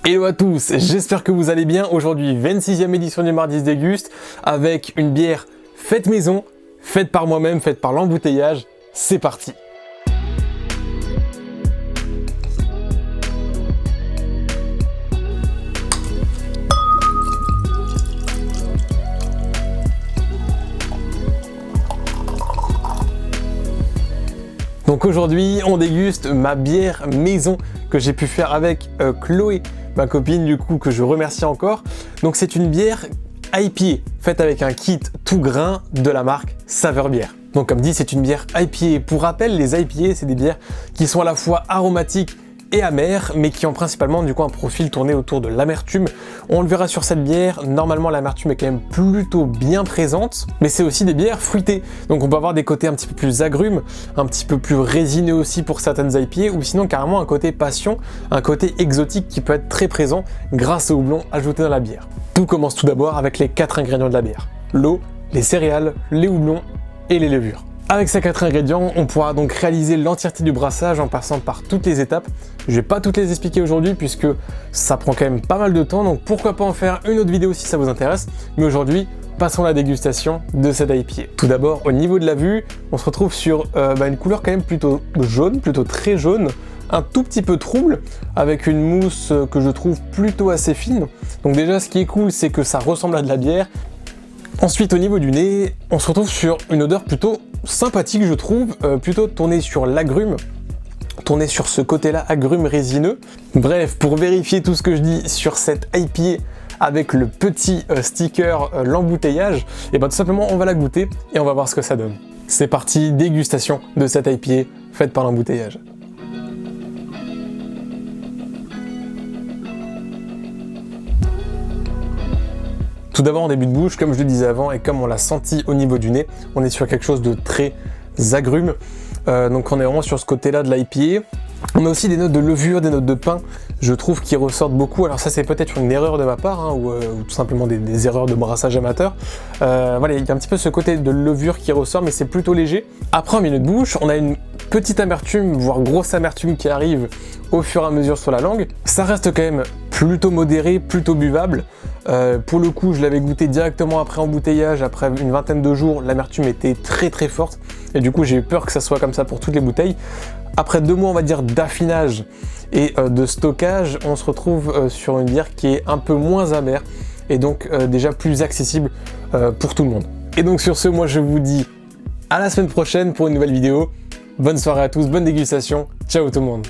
Hello à tous, j'espère que vous allez bien. Aujourd'hui, 26e édition du Mardi se déguste avec une bière faite maison, faite par moi-même, faite par l'embouteillage. C'est parti! Donc aujourd'hui, on déguste ma bière maison que j'ai pu faire avec Chloé, ma copine du coup, que je remercie encore. Donc c'est une bière IPA, faite avec un kit tout grain de la marque Saveur Bière. Donc comme dit, c'est une bière IPA. Pour rappel, les IPA, c'est des bières qui sont à la fois aromatiques et amères, mais qui ont principalement du coup un profil tourné autour de l'amertume. On le verra sur cette bière, normalement l'amertume est quand même plutôt bien présente, mais c'est aussi des bières fruitées. Donc on peut avoir des côtés un petit peu plus agrumes, un petit peu plus résineux aussi pour certaines IPA, ou sinon carrément un côté passion, un côté exotique qui peut être très présent grâce au houblon ajouté dans la bière. Tout commence tout d'abord avec les 4 ingrédients de la bière: l'eau, les céréales, les houblons et les levures. Avec ces 4 ingrédients, on pourra donc réaliser l'entièreté du brassage en passant par toutes les étapes. Je vais pas toutes les expliquer aujourd'hui puisque ça prend quand même pas mal de temps, donc pourquoi pas en faire une autre vidéo si ça vous intéresse. Mais aujourd'hui, passons à la dégustation de cette IPA. Tout d'abord, au niveau de la vue, on se retrouve sur une couleur quand même plutôt jaune, plutôt très jaune, un tout petit peu trouble, avec une mousse que je trouve plutôt assez fine. Donc déjà, ce qui est cool, c'est que ça ressemble à de la bière. Ensuite, au niveau du nez, on se retrouve sur une odeur plutôt sympathique, je trouve, plutôt tournée sur l'agrume, tournée sur ce côté-là, agrume résineux. Bref, pour vérifier tout ce que je dis sur cette IPA avec le petit sticker, l'embouteillage, et bien tout simplement, on va la goûter et on va voir ce que ça donne. C'est parti, dégustation de cette IPA faite par l'embouteillage. Tout d'abord en début de bouche, comme je le disais avant et comme on l'a senti au niveau du nez, on est sur quelque chose de très agrume. Donc on est vraiment sur ce côté-là de l'IPA. On a aussi des notes de levure, des notes de pain, je trouve, qui ressortent beaucoup. Alors ça, c'est peut-être une erreur de ma part, hein, ou tout simplement des erreurs de brassage amateur. Voilà, il y a un petit peu ce côté de levure qui ressort, mais c'est plutôt léger. Après, en milieu de bouche, on a une petite amertume, voire grosse amertume qui arrive au fur et à mesure sur la langue. Ça reste quand même plutôt modéré, plutôt buvable. Pour le coup, je l'avais goûté directement après embouteillage, après une vingtaine de jours, l'amertume était très très forte, et du coup j'ai eu peur que ça soit comme ça pour toutes les bouteilles. Après 2 mois, on va dire, d'affinage et de stockage, on se retrouve sur une bière qui est un peu moins amère, et donc déjà plus accessible pour tout le monde. Et donc sur ce, moi je vous dis à la semaine prochaine pour une nouvelle vidéo. Bonne soirée à tous, bonne dégustation, ciao tout le monde.